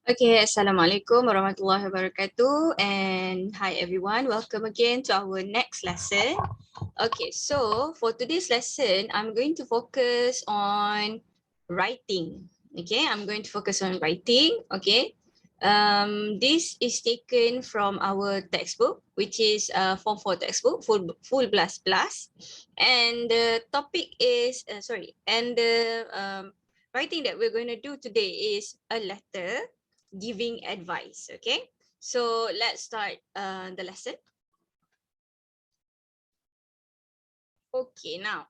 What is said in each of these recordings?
Okay, Assalamualaikum warahmatullahi wabarakatuh, and hi everyone, welcome again to our next lesson. Okay, so for today's lesson, I'm going to focus on writing. Okay, I'm going to focus on writing. Okay, this is taken from our textbook, which is Form 4 textbook, full plus plus, and the topic is and the writing that we're going to do today is a letter giving advice. Okay, so let's start the lesson. Okay, now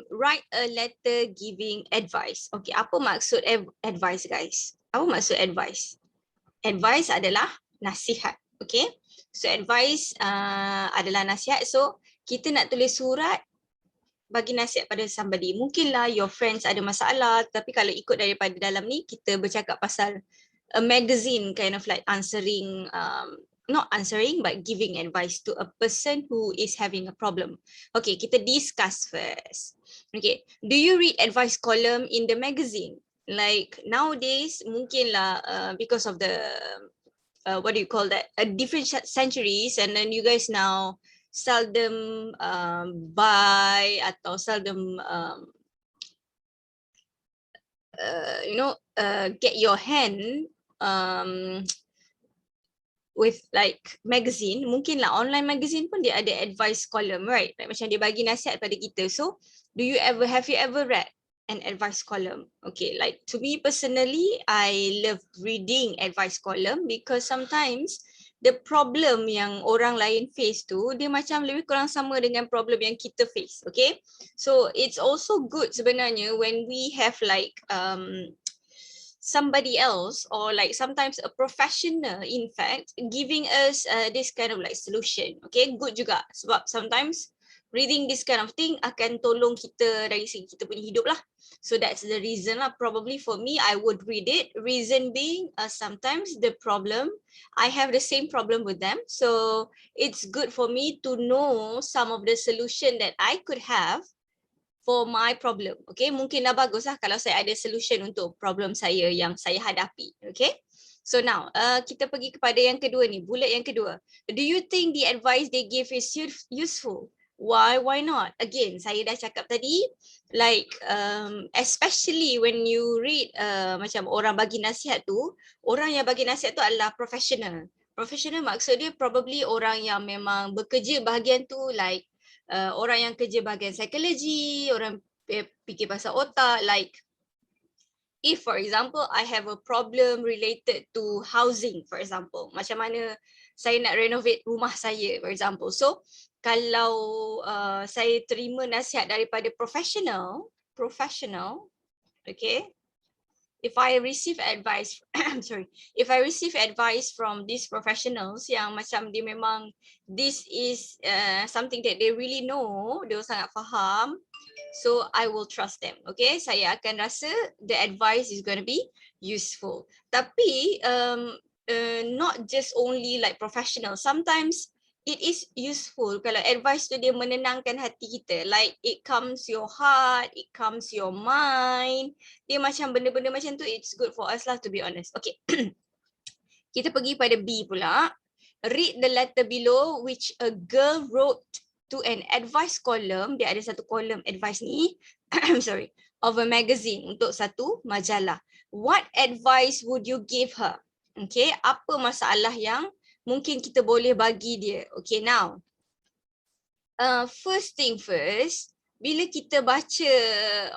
write a letter giving advice. Okay, apa maksud advice, guys? Apa maksud advice? Advice adalah nasihat. Okay, so advice adalah nasihat. So kita nak tulis surat bagi nasihat pada somebody. Mungkinlah your friends ada masalah, tapi kalau ikut daripada dalam ni, kita bercakap pasal a magazine kind of like answering, not answering but giving advice to a person who is having a problem. Okay, kita discuss first. Okay, do you read advice column in the magazine? Like nowadays, mungkinlah because of the what do you call that? Different centuries, and then you guys now seldom buy atau seldom get your hand with like magazine. Mungkinlah online magazine pun dia ada advice column, right? Like macam dia bagi nasihat pada kita. So have you ever read an advice column? Okay, like to me personally, I love reading advice column because sometimes the problem yang orang lain face tu, dia macam lebih kurang sama dengan problem yang kita face. Okay, so it's also good sebenarnya when we have like somebody else, or like sometimes a professional in fact, giving us this kind of like solution. Okay, good juga sebab sometimes reading this kind of thing akan tolong kita dari segi kita punya hidup lah. So that's the reason lah, probably for me I would read it. Reason being sometimes the problem, I have the same problem with them, so it's good for me to know some of the solution that I could have for my problem. Okay, mungkinlah baguslah kalau saya ada solution untuk problem saya yang saya hadapi. Okay, so now kita pergi kepada yang kedua ni, bullet yang kedua. Do you think the advice they give is useful? Why not? Again, saya dah cakap tadi, like especially when you read macam orang bagi nasihat tu, orang yang bagi nasihat tu adalah professional. Professional maksud dia probably orang yang memang bekerja bahagian tu, like orang yang kerja bahagian psikologi, orang fikir pasal otak, like if for example I have a problem related to housing, for example, macam mana saya nak renovate rumah saya, for example. So kalau saya terima nasihat daripada professional, okay, if I receive advice if I receive advice from these professionals yang macam dia memang this is something that they really know, dia sangat faham, so I will trust them. Okay, saya akan rasa the advice is going to be useful. Tapi not just only like professional, sometimes it is useful kalau advice tu dia menenangkan hati kita, like it calms your heart, it calms your mind. Dia macam benda-benda macam tu, it's good for us lah, to be honest. Okay, kita pergi pada B pula. Read the letter below which a girl wrote to an advice column. Dia ada satu kolom advice ni of a magazine, untuk satu majalah. What advice would you give her? Okay, apa masalah yang mungkin kita boleh bagi dia? Okay, now first thing first, bila kita baca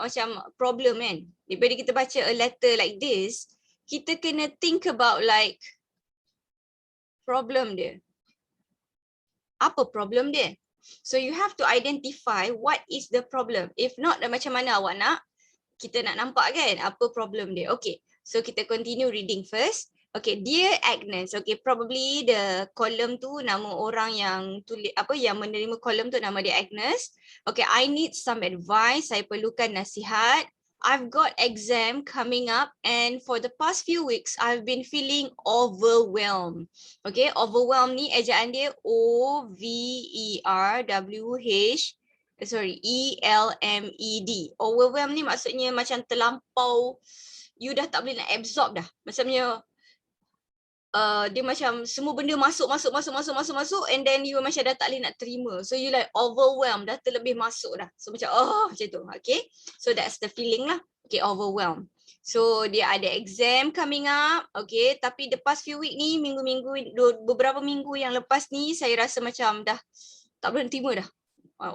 macam problem kan, daripada kita baca a letter like this, kita kena think about like problem dia. Apa problem dia? So you have to identify what is the problem. If not, macam mana awak nak kita nak nampak kan apa problem dia. Okay, so kita continue reading first. Okay, dear Agnes. Okay, probably the column tu nama orang yang tulis apa yang menerima column tu nama dia Agnes. Okay, I need some advice. Saya perlukan nasihat. I've got exam coming up and for the past few weeks I've been feeling overwhelmed. Okay, overwhelmed ni ejaan dia O-V-E-R-W-H ELMED. Overwhelm ni maksudnya macam terlampau, you dah tak boleh nak absorb dah. Macamnya dia macam semua benda masuk and then you macam dah tak boleh nak terima. So you like overwhelmed, dah terlebih masuk dah. So macam macam tu. Okay. So that's the feeling lah. Okay, overwhelmed. So dia ada exam coming up. Okay, tapi the past few week ni, beberapa minggu yang lepas ni, saya rasa macam dah tak boleh terima dah.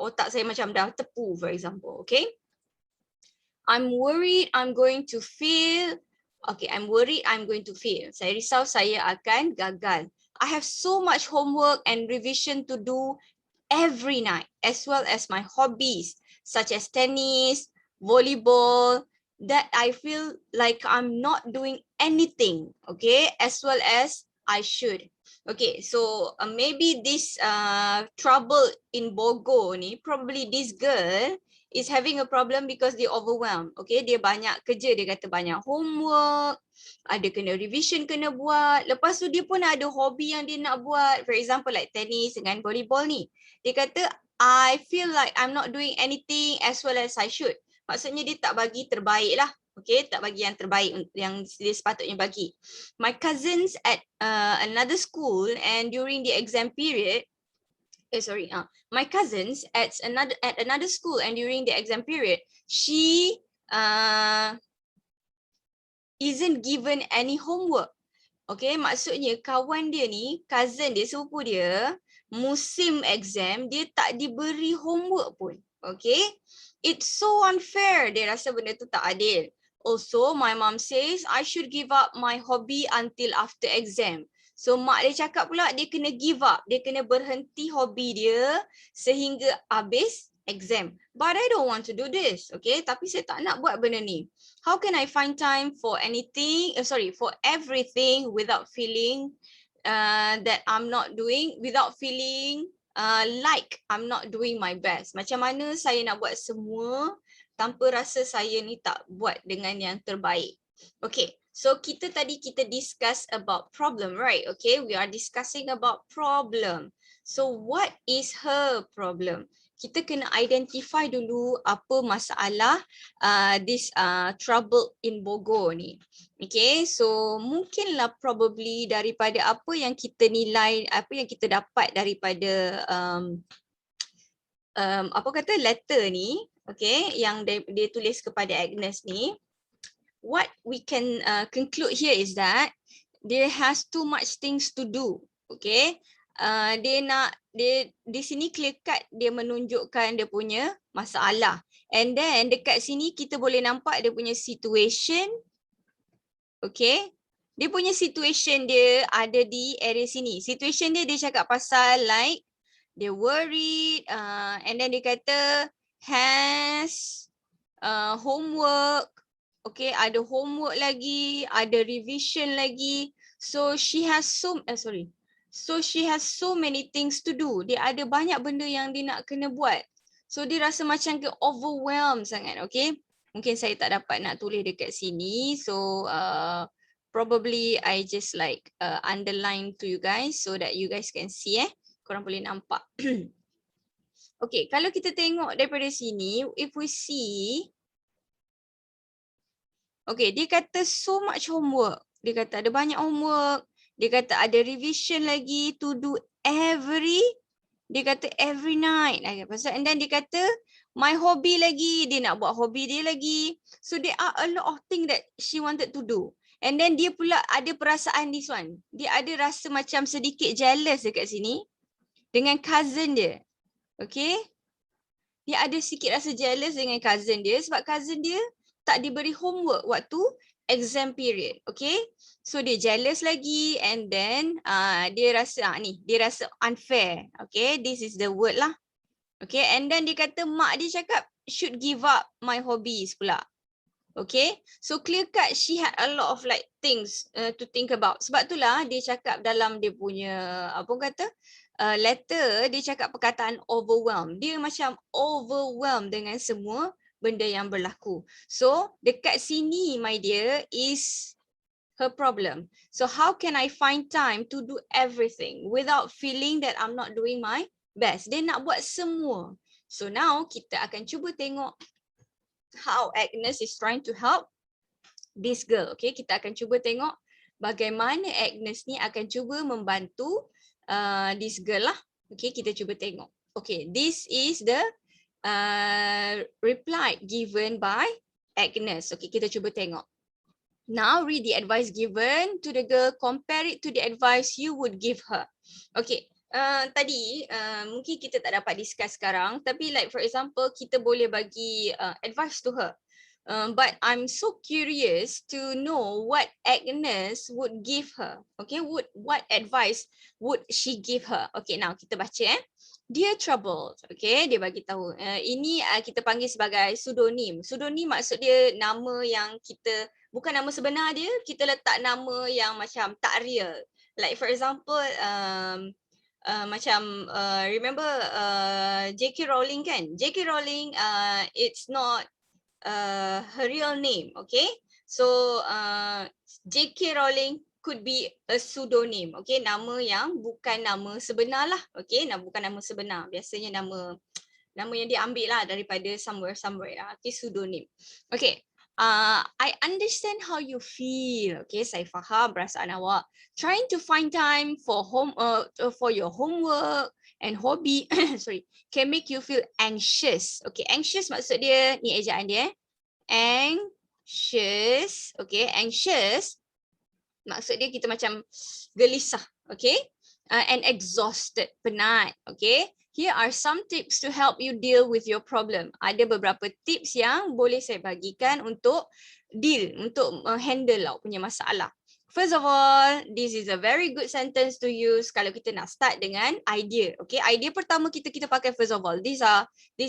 Otak saya macam dah tepu, for example. Okay. I'm worried I'm going to fail. Okay, I'm worried I'm going to fail. Saya risau saya akan gagal. I have so much homework and revision to do every night, as well as my hobbies, such as tennis, volleyball, that I feel like I'm not doing anything, okay, as well as I should. Okay, so maybe this trouble in Bogor ni, probably this girl is having a problem because dia overwhelmed. Okay, dia banyak kerja, dia kata banyak homework, ada kena revision kena buat. Lepas tu dia pun ada hobi yang dia nak buat. For example like tennis dengan volleyball ni. Dia kata, I feel like I'm not doing anything as well as I should. Maksudnya dia tak bagi terbaik lah. Okay, tak bagi yang terbaik yang dia sepatutnya bagi. My cousins at another school and during the exam period, my cousins at another school and during the exam period, she isn't given any homework. Okay, maksudnya kawan dia ni, cousin dia, sepupu dia, musim exam dia tak diberi homework pun. Okay, it's so unfair. Dia rasa benda tu tak adil. Also, my mom says I should give up my hobby until after exam. So mak dia cakap pula dia kena give up, dia kena berhenti hobi dia sehingga habis exam. But I don't want to do this, okay? Tapi saya tak nak buat benda ni. How can I find time for anything, for everything without feeling that I'm not doing, without feeling like I'm not doing my best? Macam mana saya nak buat semua tanpa rasa saya ni tak buat dengan yang terbaik? Okay, so kita discuss about problem, right? Okay, we are discussing about problem. So what is her problem? Kita kena identify dulu apa masalah this trouble in Bogor ni. Okay, so mungkinlah probably daripada apa yang kita nilai, apa yang kita dapat daripada letter ni, okay, yang dia tulis kepada Agnes ni, what we can conclude here is that there has too much things to do. Okay, dia di sini clear cut dia menunjukkan dia punya masalah, and then dekat sini kita boleh nampak dia punya situation. Okay, dia punya situation dia ada di area sini. Situation dia cakap pasal like dia worried, and then dia kata has homework. Okay, ada homework lagi, ada revision lagi. So she has so many things to do. Dia ada banyak benda yang dia nak kena buat. So dia rasa macam ke overwhelmed sangat. Okay, mungkin saya tak dapat nak tulis dekat sini. So probably I just like underline to you guys so that you guys can see. Korang boleh nampak. Okay, kalau kita tengok daripada sini, if we see, okay, dia kata so much homework. Dia kata ada banyak homework. Dia kata ada revision lagi to do every night. And then dia kata my hobby lagi. Dia nak buat hobi dia lagi. So there are a lot of things that she wanted to do. And then dia pula ada perasaan this one. Dia ada rasa macam sedikit jealous dekat sini dengan cousin dia. Okay. Dia ada sikit rasa jealous dengan cousin dia sebab cousin dia tak diberi homework waktu exam period. Okay, so dia jealous lagi, and then dia rasa dia rasa unfair. Okay, this is the word lah. Okay, and then dia kata mak dia cakap should give up my hobbies pula. Okay, so clear cut she had a lot of like things to think about. Sebab itulah dia cakap dalam dia punya letter, dia cakap perkataan overwhelmed. Dia macam overwhelmed dengan semua benda yang berlaku. So dekat sini my dear is her problem. So how can I find time to do everything without feeling that I'm not doing my best? Dia nak buat semua. So now kita akan cuba tengok how Agnes is trying to help this girl. Okay, kita akan cuba tengok bagaimana Agnes ni akan cuba membantu this girl lah. Okay, kita cuba tengok. Okay, this is the reply given by Agnes. Okay, kita cuba tengok. Now read the advice given to the girl, compare it to the advice you would give her. Okay, tadi mungkin kita tak dapat discuss sekarang, tapi like for example kita boleh bagi advice to her. But I'm so curious to know what Agnes would give her. Okay, what advice would she give her? Okay, now kita baca Dear Troubled, okay, dia bagi tahu. Ini kita panggil sebagai pseudonym. Pseudonym maksud dia nama yang kita, bukan nama sebenar dia, kita letak nama yang macam tak real. Like for example, macam remember J.K. Rowling kan? J.K. Rowling, it's not her real name, okay? So J.K. Rowling could be a pseudonym, okay? Nama yang bukan nama sebenar lah, okay? Bukan nama sebenar, biasanya nama yang dia ambil lah daripada somewhere, okay? Pseudonym. Okay, I understand how you feel, okay? Saya faham perasaan awak. Trying to find time for for your homework and hobby, sorry, can make you feel anxious. Okay, anxious maksud dia, ni ejaan dia, anxious, okay? Anxious maksud dia kita macam gelisah, okay? And exhausted, penat, okay? Here are some tips to help you deal with your problem. Ada beberapa tips yang boleh saya bagikan untuk handle awak punya masalah. First of all, this is a very good sentence to use kalau kita nak start dengan idea. Okay, idea pertama kita pakai first of all. This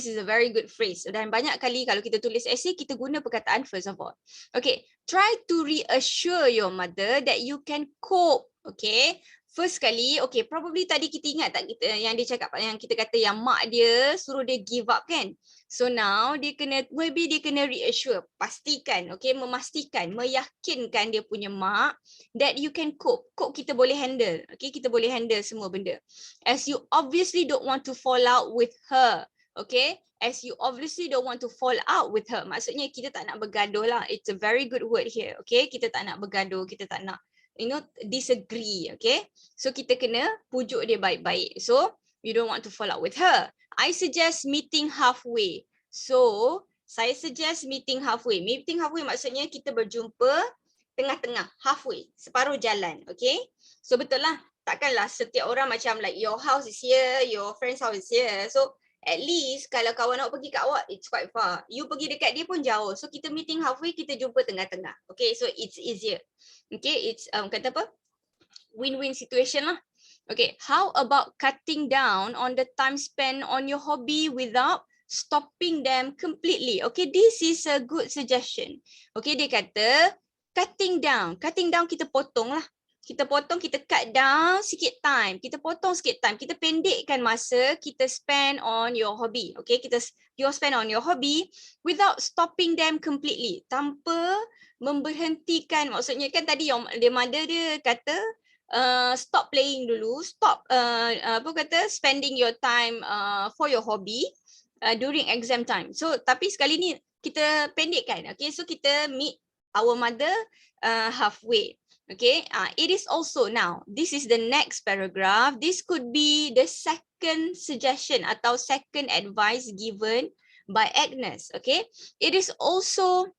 is a very good phrase. Dan banyak kali kalau kita tulis essay, kita guna perkataan first of all. Okay, try to reassure your mother that you can cope. Okay, first kali, okay, probably tadi kita ingat tak yang dia cakap, yang kita kata yang mak dia suruh dia give up kan? So now maybe dia kena reassure, pastikan, okay, memastikan, meyakinkan dia punya mak that you can cope. Cope kita boleh handle, okay, kita boleh handle semua benda. As you obviously don't want to fall out with her, okay, as you obviously don't want to fall out with her. Maksudnya kita tak nak bergaduh lah. It's a very good word here, okay, kita tak nak bergaduh, kita tak nak disagree, okay. So kita kena pujuk dia baik-baik. So you don't want to fall out with her. I suggest meeting halfway. So saya suggest meeting halfway. Meeting halfway maksudnya kita berjumpa tengah-tengah, halfway, separuh jalan, okay. So betul lah, takkanlah setiap orang macam like your house is here, your friend's house is here. So at least kalau kawan awak pergi kat awak, it's quite far. You pergi dekat dia pun jauh. So kita meeting halfway, kita jumpa tengah-tengah. Okay, so it's easier. Okay, it's kata apa? Win-win situation lah. Okay, how about cutting down on the time spent on your hobby without stopping them completely? Okay, this is a good suggestion. Okay, dia kata cutting down kita potong lah. Kita potong, kita cut down sikit time. Kita potong sikit time. Kita pendekkan masa kita spend on your hobby. Okay, you spend on your hobby without stopping them completely. Tanpa memberhentikan. Maksudnya kan tadi the mother dia kata stop playing dulu. Stop spending your time for your hobby during exam time. So tapi sekali ni kita pendekkan. Okay, so kita meet our mother halfway. Okay, it is also now, this is the next paragraph. This could be the second suggestion atau second advice given by Agnes. Okay, it is also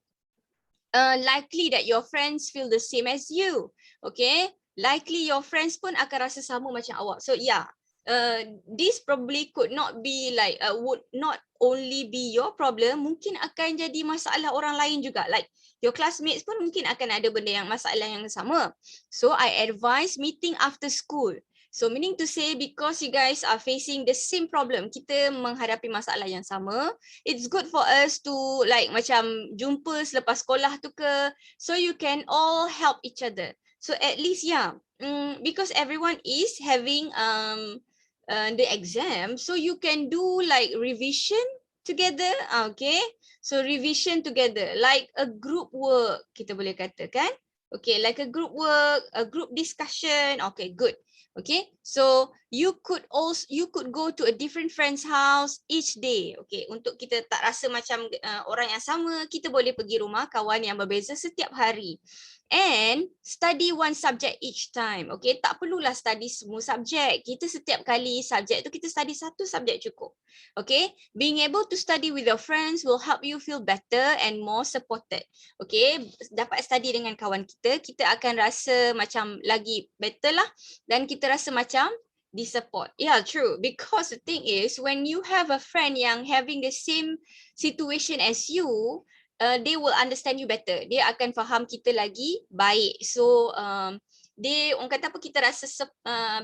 likely that your friends feel the same as you. Okay, likely your friends pun akan rasa sama macam awak. So yeah, this probably could not be like would not only be your problem, mungkin akan jadi masalah orang lain juga. Like your classmates pun mungkin akan ada benda yang masalah yang sama. So I advise meeting after school. So meaning to say, because you guys are facing the same problem, kita menghadapi masalah yang sama, it's good for us to like macam jumpa selepas sekolah tu ke, so you can all help each other. So at least yeah, because everyone is having the exam, so you can do like revision together, okay? So revision together, like a group work, kita boleh katakan. Okay, like a group work, a group discussion, okay, good. Okay, so you could go to a different friend's house each day. Okay, untuk kita tak rasa macam orang yang sama, kita boleh pergi rumah kawan yang berbeza setiap hari. And study one subject each time. Okay, tak perlulah study semua subjek. Kita setiap kali subjek tu kita study satu subjek cukup. Okay, being able to study with your friends will help you feel better and more supported. Okay, dapat study dengan kawan kita, kita akan rasa macam lagi better lah, dan kita rasa macam di support. Yeah, true. Because the thing is, when you have a friend yang having the same situation as you, they will understand you better. Dia akan faham kita lagi baik. So dia, orang kata apa, kita rasa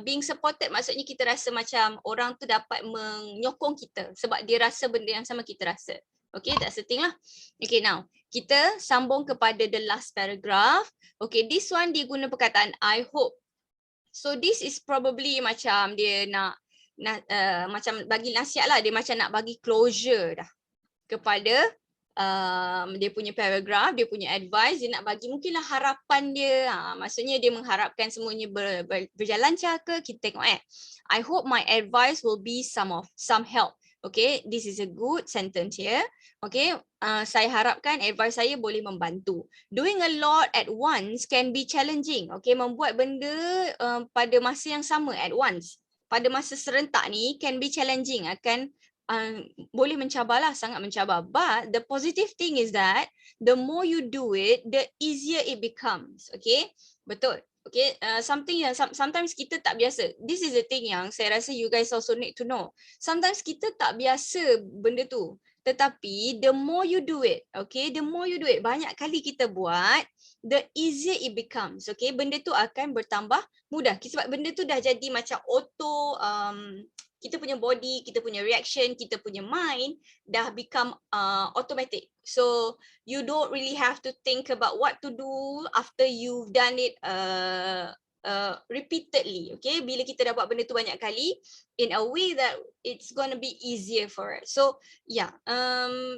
being supported, maksudnya kita rasa macam orang tu dapat menyokong kita sebab dia rasa benda yang sama kita rasa. Okay, that's the thing lah. Okay, now kita sambung kepada the last paragraph. Okay, this one dia guna perkataan I hope. So this is probably macam dia nak macam bagi nasihat lah, dia macam nak bagi closure dah kepada dia punya paragraph, dia punya advice, dia nak bagi mungkinlah harapan dia. Maksudnya dia mengharapkan semuanya berjalan lancar ke, kita tengok I hope my advice will be some help. Okay, this is a good sentence here. Okay, saya harapkan advice saya boleh membantu. Doing a lot at once can be challenging. Okay, membuat benda pada masa yang sama at once, pada masa serentak ni can be challenging, akan boleh mencabarlah, sangat mencabar. But the positive thing is that the more you do it, the easier it becomes. Okay, betul. Okay, something yang sometimes kita tak biasa. This is the thing yang saya rasa you guys also need to know. Sometimes kita tak biasa benda tu. Tetapi the more you do it, okay, the more you do it, banyak kali kita buat, the easier it becomes. Okay, benda tu akan bertambah mudah. Sebab benda tu dah jadi macam auto, kita punya body, kita punya reaction, kita punya mind dah become automatic. So you don't really have to think about what to do after you've done it repeatedly. Okay, bila kita dah buat benda tu banyak kali, in a way that it's gonna be easier for us. So yeah,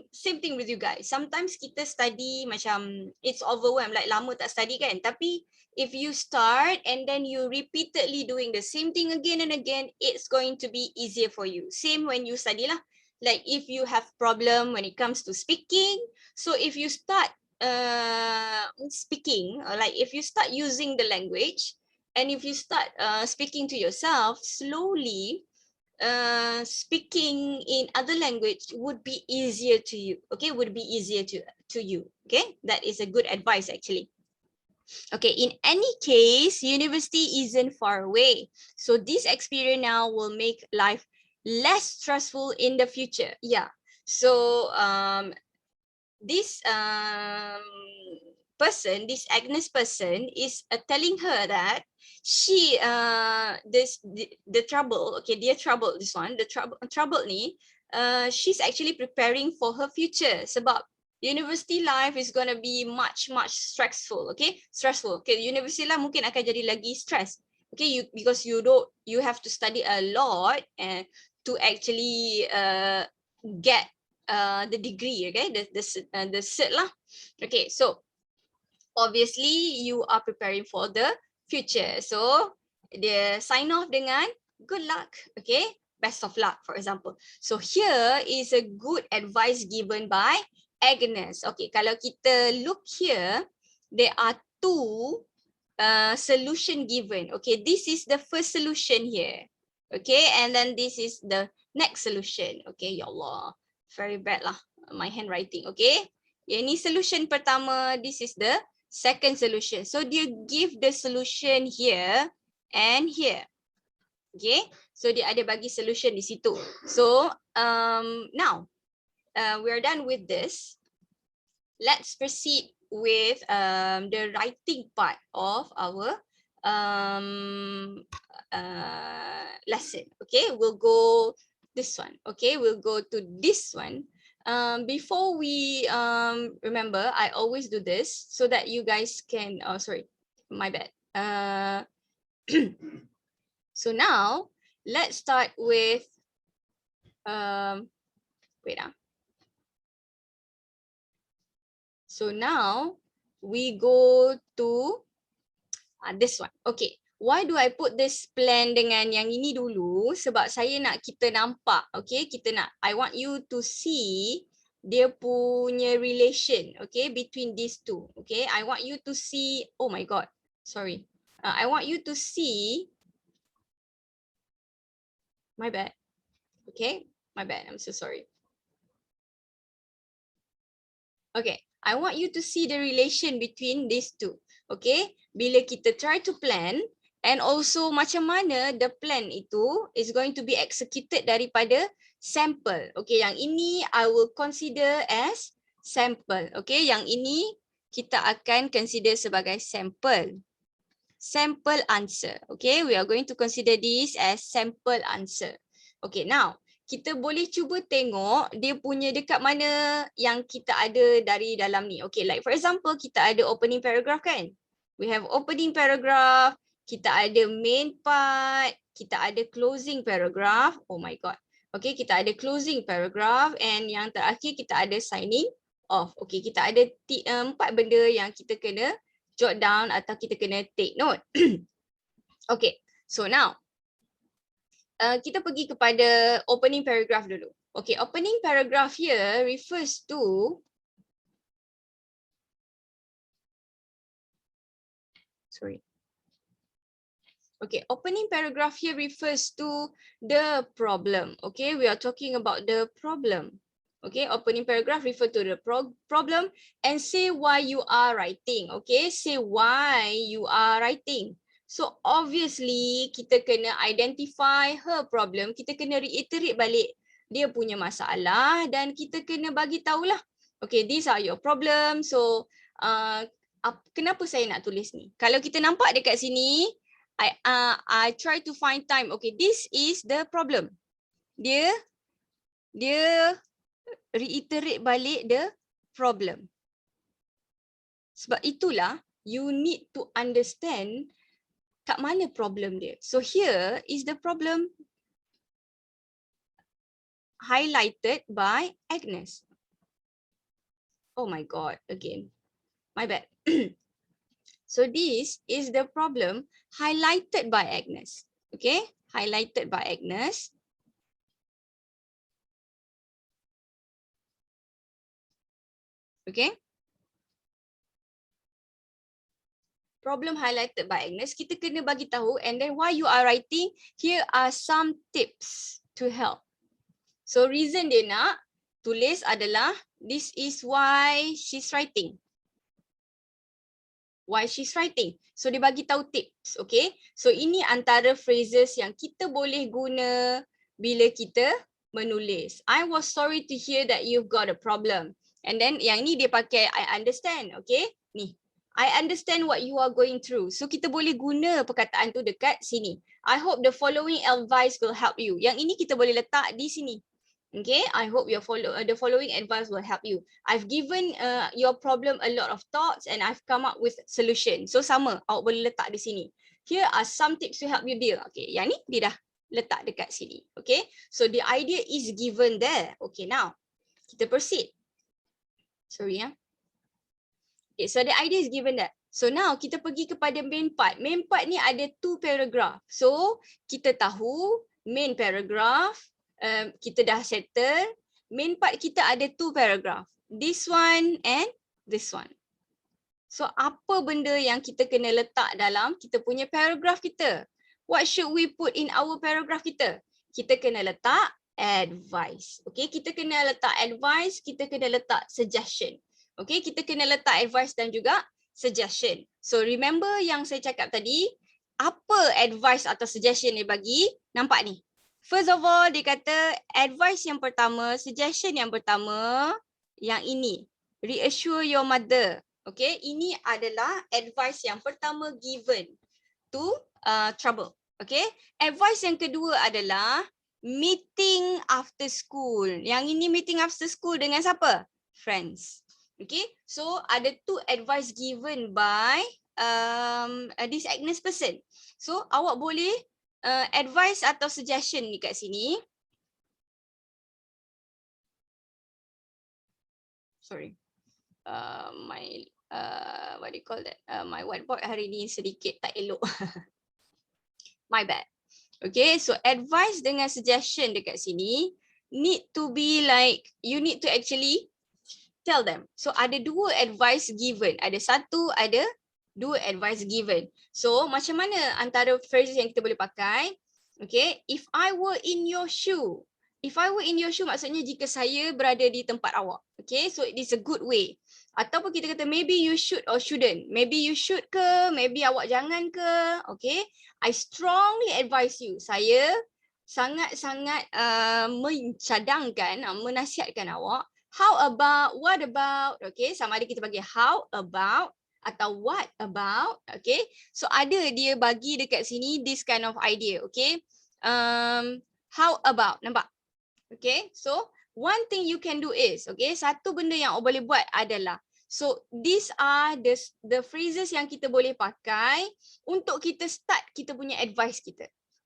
same thing with you guys. Sometimes kita study macam it's overwhelmed, like lama tak study kan, tapi if you start and then you repeatedly doing the same thing again and again, it's going to be easier for you. Same when you study lah. Like if you have problem when it comes to speaking, so if you start speaking, like if you start using the language, and if you start speaking to yourself slowly, speaking in other language would be easier to you. Okay, would be easier to you. Okay, that is a good advice actually. Okay, in any case, university isn't far away. So this experience now will make life less stressful in the future. Yeah. So this person, this Agnes person is telling her that she the trouble, okay, dear trouble, this one, the trouble ni, she's actually preparing for her future sebab university life is going to be much stressful. Okay, stressful. Okay, university life mungkin akan jadi lagi stress. Okay, because you have to study a lot and to actually get the degree. Okay, the cert lah. Okay, so obviously you are preparing for the future. So dia sign off dengan good luck. Okay, best of luck, for example. So here is a good advice given by Agnes. Okay, kalau kita look here, there are two solution given. Okay, this is the first solution here. Okay, and then this is the next solution. Okay, ya Allah, very bad lah my handwriting. Okay, ini solution pertama, this is the second solution. So dia give the solution here and here. Okay, so dia ada bagi solution di situ. So now we are done with this. Let's proceed with the writing part of our lesson. Okay, we'll go this one. Okay, we'll go to this one. Before we remember, I always do this so that you guys can, oh sorry, my bad. So now let's start with wait. So now we go to this one. Okay, Why do I put this plan dengan yang ini dulu? Sebab saya nak kita nampak, okay? I want you to see dia punya relation, okay? Between these two, okay? I want you to see, oh my God, sorry. I want you to see, my bad, okay? My bad, I'm so sorry. Okay, I want you to see the relation between these two, okay? Bila kita try to plan, and also macam mana the plan itu is going to be executed daripada sampel. Okay, yang ini I will consider as sample. Okay, yang ini kita akan consider sebagai sample. Sample answer. Okay, we are going to consider this as sample answer. Okay, now kita boleh cuba tengok dia punya dekat mana yang kita ada dari dalam ni. Okay, like for example, kita ada opening paragraph kan? We have opening paragraph, kita ada main part, kita ada closing paragraph. Oh my God. Okay, kita ada closing paragraph and yang terakhir kita ada signing off. Okay, kita ada 4 benda yang kita kena jot down atau kita kena take note. Okay, so now kita pergi kepada opening paragraph dulu. Okay, opening paragraph here refers to Okay, opening paragraph here refers to the problem. Okay, we are talking about the problem. Okay, opening paragraph refer to the problem and say why you are writing. Okay, say why you are writing. So obviously kita kena identify her problem, kita kena reiterate balik dia punya masalah dan kita kena bagi tahulah. Okay, these are your problems. So kenapa saya nak tulis ni? Kalau kita nampak dekat sini, I try to find time. Okay, this is the problem. Dia reiterate balik the problem. Sebab itulah you need to understand kat mana problem dia. So here is the problem highlighted by Agnes. Oh my God, again. My bad. So this is the problem highlighted by Agnes. Okay, highlighted by Agnes. Okay. Problem highlighted by Agnes, kita kena bagi tahu and then why you are writing, here are some tips to help. So reason dia nak tulis adalah this is why she's writing. Why she's writing. So dia bagi tahu tips, okay? So ini antara phrases yang kita boleh guna bila kita menulis. I was sorry to hear that you've got a problem. And then yang ni dia pakai I understand, okay? Ni. I understand what you are going through. So kita boleh guna perkataan tu dekat sini. I hope the following advice will help you. Yang ini kita boleh letak di sini. Okay, I hope the following advice will help you. I've given your problem a lot of thoughts and I've come up with solution. So sama, awak boleh letak di sini. Here are some tips to help you deal. Okay, yang ni dia dah letak dekat sini. Okay, so the idea is given there. Okay, now kita proceed. Sorry ya. Okay, so the idea is given there. So now kita pergi kepada main part. Main part ni ada 2 paragraph. So kita tahu main paragraph kita dah settle. Main part kita ada 2 paragraph. This one and this one. So apa benda yang kita kena letak dalam kita punya paragraph kita? What should we put in our paragraph kita? Kita kena letak advice. Okay, kita kena letak advice, kita kena letak suggestion. Okay, kita kena letak advice dan juga suggestion. So remember yang saya cakap tadi, apa advice atau suggestion dia bagi? Nampak ni. First of all, dia kata advice yang pertama, suggestion yang pertama, yang ini. Reassure your mother. Okay, ini adalah advice yang pertama given to trouble. Okay, advice yang kedua adalah meeting after school. Yang ini meeting after school dengan siapa? Friends. Okay, so ada 2 advice given by this Agnes person. So awak boleh advice atau suggestion ni kat sini. Sorry, my what do you call that? My whiteboard hari ni sedikit tak elok. My bad. Okay, so advice dengan suggestion dekat sini need to be like, you need to actually tell them. So ada dua advice given. Ada satu, ada dua advice given. So macam mana antara phrases yang kita boleh pakai? Okay, if I were in your shoe. If I were in your shoe maksudnya jika saya berada di tempat awak. Okay, so it is a good way. Ataupun kita kata maybe you should or shouldn't. Maybe you should ke, maybe awak jangan ke. Okay, I strongly advise you. Saya sangat-sangat mencadangkan, menasihatkan awak. How about, what about, okay, sama ada kita bagi how about atau what about, okay. So ada dia bagi dekat sini this kind of idea, okay. How about, nampak? Okay, so one thing you can do is, okay, satu benda yang awak boleh buat adalah, so these are the phrases yang kita boleh pakai untuk kita start kita punya advice kita.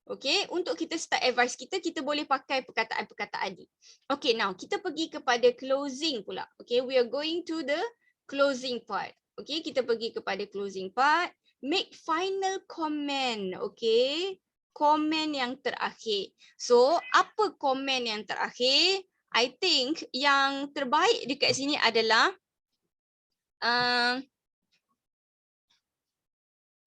Okay, untuk kita start advice kita, kita boleh pakai perkataan-perkataan ni. Okay, now kita pergi kepada closing pula. Okay, we are going to the closing part. Okay, kita pergi kepada closing part. Make final comment. Okay, komen yang terakhir. So, apa komen yang terakhir? I think yang terbaik dekat sini adalah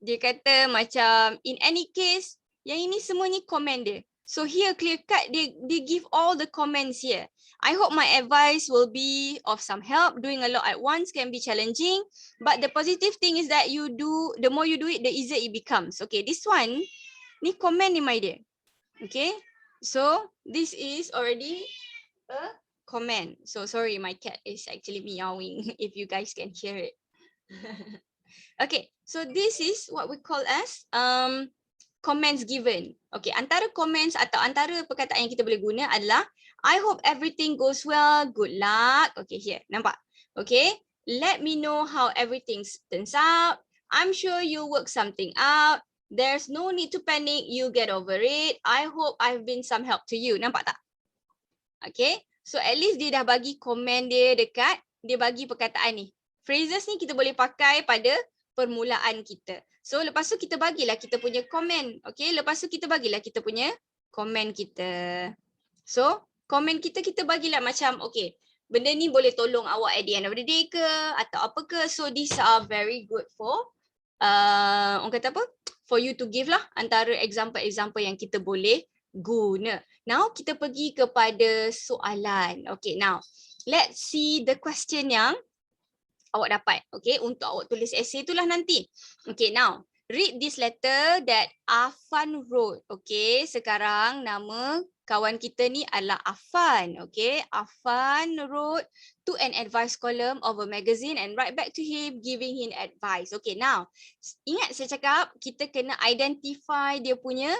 dia kata macam in any case, yang ini semua ni komen dia. So here clear cut, they give all the comments here. I hope my advice will be of some help. Doing a lot at once can be challenging, but the positive thing is that you do, the more you do it, the easier it becomes. Okay, this one, ni komen ni my dear. Okay, so this is already a comment. So sorry, my cat is actually meowing if you guys can hear it. Okay, so this is what we call as comments given. Okay, antara comments atau antara perkataan yang kita boleh guna adalah I hope everything goes well, good luck. Okay, here, nampak? Okay, let me know how everything turns out. I'm sure you'll work something out. There's no need to panic, you get over it. I hope I've been some help to you. Nampak tak? Okay, so at least dia dah bagi komen dia dekat, dia bagi perkataan ni. Phrases ni kita boleh pakai pada permulaan kita. So lepas tu kita bagilah kita punya komen. Okay, lepas tu kita bagilah kita punya komen kita. So komen kita bagilah macam okay, benda ni boleh tolong awak at the end of the day ke atau apa ke. So these are very good for orang kata apa? For you to give lah antara example-example yang kita boleh guna. Now kita pergi kepada soalan. Okay, now let's see the question yang awak dapat, okay, untuk awak tulis essay itulah nanti. Okay, now read this letter that Afan wrote. Okay, sekarang nama kawan kita ni adalah Afan. Okay, Afan wrote to an advice column of a magazine and write back to him giving him advice. Okay, now ingat saya cakap kita kena identify dia punya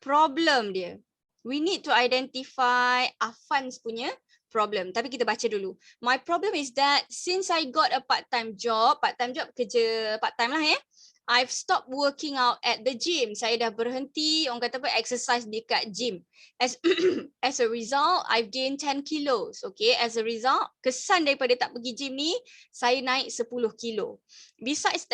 problem dia. We need to identify Afan's punya problem. Tapi kita baca dulu. My problem is that since I got a part-time job kerja part-time lah I've stopped working out at the gym. Saya dah berhenti, orang kata apa, exercise dekat gym. As a result, I've gained 10 kilos. Okay, as a result, kesan daripada tak pergi gym ni, saya naik 10 kilo. Besides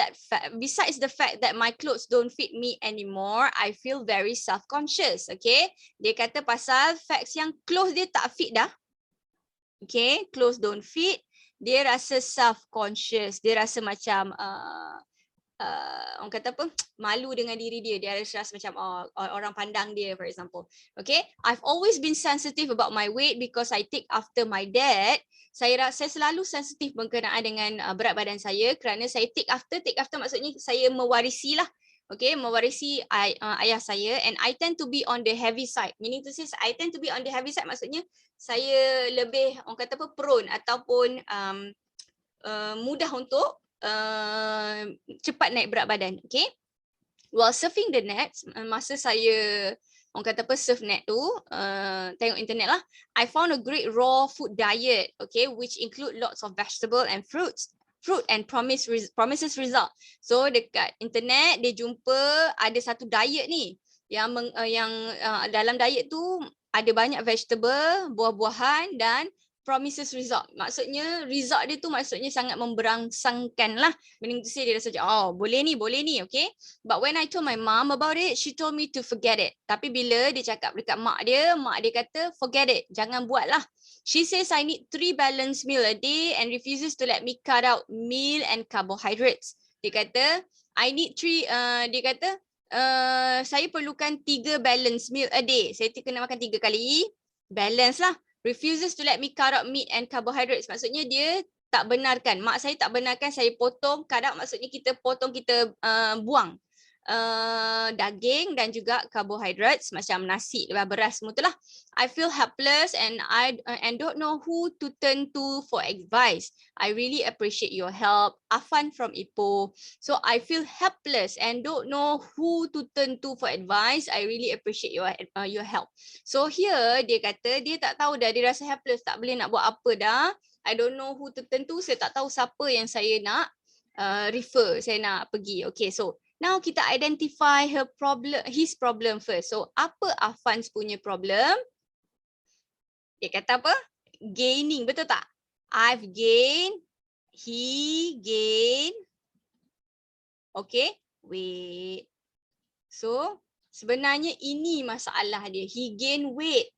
the fact that my clothes don't fit me anymore, I feel very self-conscious. Okay, dia kata pasal facts yang clothes dia tak fit dah. Okay, clothes don't fit, dia rasa self-conscious, dia rasa macam orang kata apa, malu dengan diri dia, dia rasa macam orang pandang dia, for example. Okay, I've always been sensitive about my weight because I take after my dad. Saya selalu sensitif berkenaan dengan berat badan saya kerana saya take after maksudnya saya mewarisi lah. Okay, mewarisi ayah saya, and I tend to be on the heavy side. Meaning to say I tend to be on the heavy side maksudnya saya lebih orang kata apa, prone ataupun mudah untuk cepat naik berat badan. Okay, while surfing the net, masa saya orang kata apa, surf net tu, tengok internet lah, I found a great raw food diet, okay, which include lots of vegetable and fruit and promises result. So dekat internet dia jumpa ada satu diet ni yang dalam diet tu ada banyak vegetable, buah-buahan dan promises result. Maksudnya result dia tu maksudnya sangat memberangsangkan lah. Meaning to say dia rasa boleh ni, okay. But when I told my mom about it, she told me to forget it. Tapi bila dia cakap dekat mak dia kata forget it, jangan buat lah. She says I need 3 balanced meal a day and refuses to let me cut out meal and carbohydrates. Dia kata I need 3, dia kata saya perlukan 3 balanced meal a day. Saya kena makan 3 kali, balance lah. Refuses to let me cut out meat and carbohydrates. Maksudnya dia tak benarkan. Mak saya tak benarkan saya potong. Cut out maksudnya kita potong, kita buang daging dan juga carbohydrates macam nasi, beras semua tu lah. I feel helpless and don't know who to turn to for advice. I really appreciate your help. Afan from Ipoh. So I feel helpless and don't know who to turn to for advice. I really appreciate your help. So here dia kata dia tak tahu dah, dia rasa helpless, tak boleh nak buat apa dah. I don't know who to turn to. Saya tak tahu siapa yang saya nak refer, saya nak pergi. Okay, so now kita identify his problem first. So apa Afan's punya problem? Dia kata apa? Gaining, betul tak? I've gained, he gained. Okay, wait. So sebenarnya ini masalah dia. He gained weight.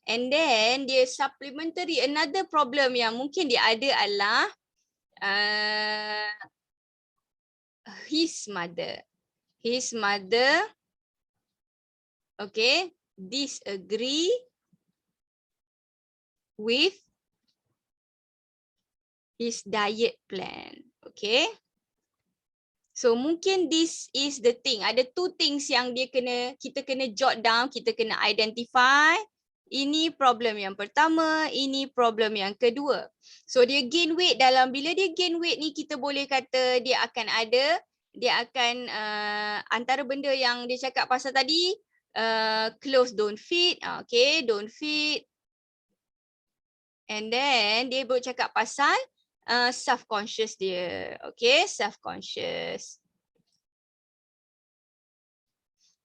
And then dia supplementary another problem yang mungkin dia ada adalah his mother. His mother, okay, disagree with his diet plan. Okay. So mungkin this is the thing. Ada 2 things yang kita kena jot down, kita kena identify. Ini problem yang pertama, ini problem yang kedua. So dia gain weight bila dia gain weight ni, kita boleh kata dia akan antara benda yang dia cakap pasal tadi, clothes don't fit, okay, don't fit. And then dia boleh cakap pasal self-conscious dia, okay, self-conscious.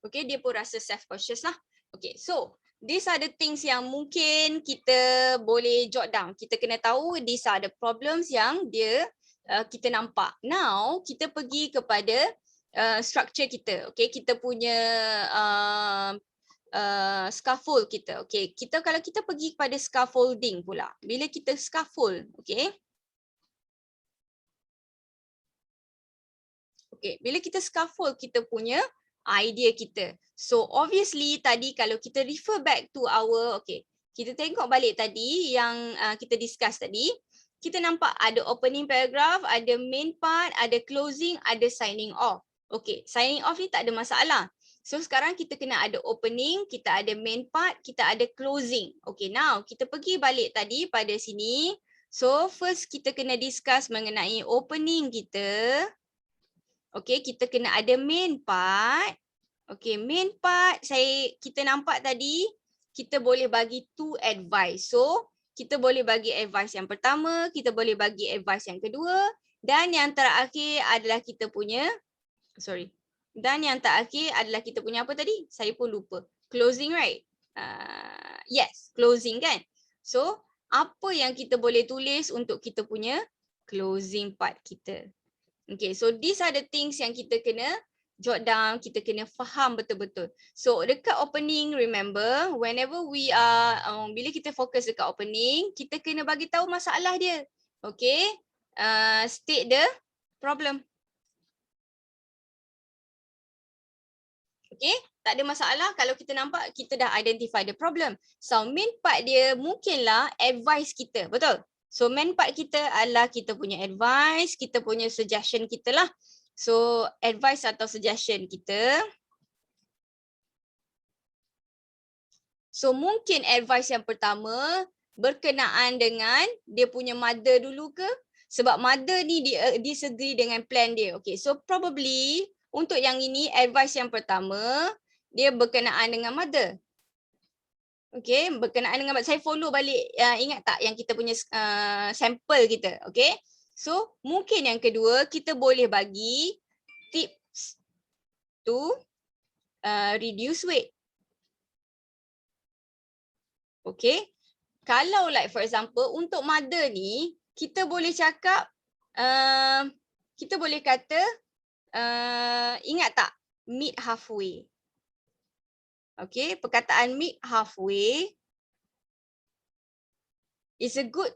Okay, dia pun rasa self-conscious lah. Okay, so these are the things yang mungkin kita boleh jot down. Kita kena tahu these are the problems yang kita nampak. Now, kita pergi kepada structure kita. Okay, kita punya scaffold kita. Okay, kalau kita pergi kepada scaffolding pula. Bila kita scaffold, okay. Okay, bila kita scaffold kita punya idea kita. So obviously tadi kalau kita refer back to kita tengok balik tadi yang kita discuss tadi, kita nampak ada opening paragraph, ada main part, ada closing, ada signing off. Okay, signing off ni tak ada masalah. So sekarang kita kena ada opening, kita ada main part, kita ada closing. Okay, now kita pergi balik tadi pada sini. So first kita kena discuss mengenai opening kita. Okay, kita kena ada main part. Okay, main part kita nampak tadi, kita boleh bagi 2 advice. So, kita boleh bagi advice yang pertama, kita boleh bagi advice yang kedua, dan yang terakhir adalah kita punya, apa tadi? Saya pun lupa. Closing, right? Yes, closing kan? So, apa yang kita boleh tulis untuk kita punya closing part kita? Okay, so these are the things yang kita kena jot down, kita kena faham betul-betul. So dekat opening, remember, whenever bila kita fokus dekat opening, kita kena bagi tahu masalah dia. Okay, state the problem. Okay, tak ada masalah kalau kita nampak kita dah identify the problem. So main part dia mungkinlah advice kita, betul? So main part kita adalah kita punya advice, kita punya suggestion kita lah. So advice atau suggestion kita. So mungkin advice yang pertama berkenaan dengan dia punya mother dulu ke? Sebab mother ni dia disagree dengan plan dia. Okay, so probably untuk yang ini advice yang pertama dia berkenaan dengan mother. Okay, berkenaan dengan saya follow balik, ingat tak yang kita punya sampel kita, okay. So, mungkin yang kedua kita boleh bagi tips to reduce weight. Okay, Kalau like for example untuk mother ni, kita boleh cakap, kita boleh kata, ingat tak meet halfway. Okay, perkataan meet halfway is a good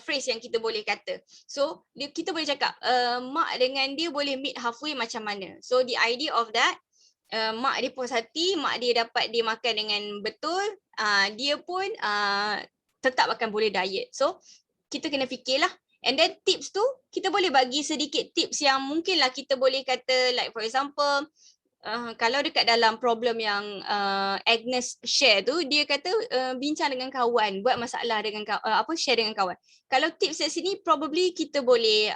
phrase yang kita boleh kata. So kita boleh cakap mak dengan dia boleh meet halfway macam mana. So the idea of that, mak dia puas hati, mak dia dapat dia makan dengan betul, dia pun tetap akan boleh diet. So kita kena fikirlah. And then tips tu kita boleh bagi sedikit tips yang mungkinlah kita boleh kata, like for example, kalau dekat dalam problem yang Agnes share tu, dia kata bincang dengan kawan, buat masalah dengan share dengan kawan. Kalau tips kat sini probably kita boleh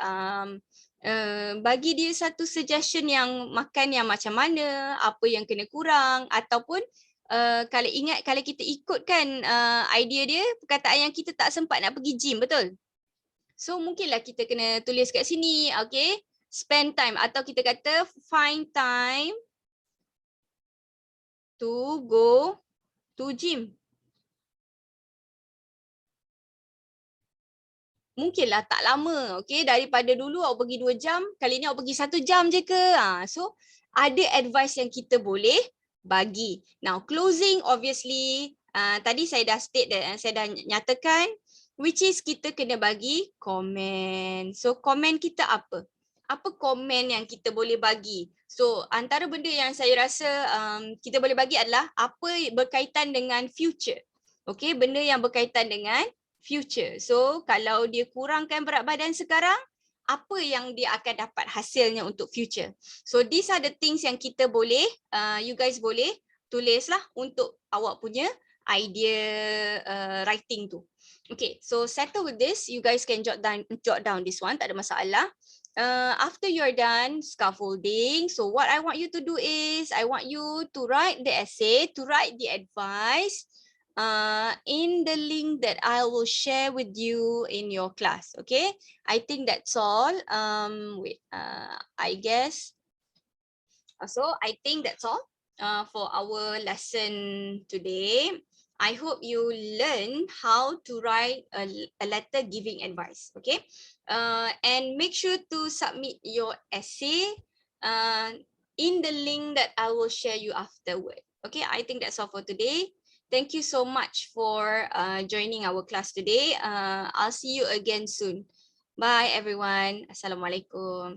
bagi dia satu suggestion yang makan yang macam mana, apa yang kena kurang, ataupun kalau kita ikutkan idea dia, perkataan yang kita tak sempat nak pergi gym, betul? So mungkinlah kita kena tulis kat sini, okay? Spend time, atau kita kata find time to go to gym. Mungkinlah tak lama, okay? Daripada dulu awak pergi 2 jam, kali ni awak pergi 1 jam je ke? So ada advice yang kita boleh bagi. Now closing obviously, tadi saya dah state dan saya dah nyatakan, which is kita kena bagi komen. So komen kita apa? Apa komen yang kita boleh bagi? So antara benda yang saya rasa kita boleh bagi adalah apa berkaitan dengan future. Okay, benda yang berkaitan dengan future. So kalau dia kurangkan berat badan sekarang, apa yang dia akan dapat hasilnya untuk future. So these are the things yang kita boleh, you guys boleh tulislah untuk awak punya idea writing tu. Okay, so settle with this. You guys can jot down this one, tak ada masalah. After you're done scaffolding, so what I want you to do is, I want you to write the essay, to write the advice in the link that I will share with you in your class. Okay, I think that's all. I guess. So I think that's all for our lesson today. I hope you learn how to write a letter giving advice. Okay, and make sure to submit your essay in the link that I will share you afterward. Okay, I think that's all for today. Thank you so much for joining our class today. I'll see you again soon. Bye everyone. Assalamualaikum.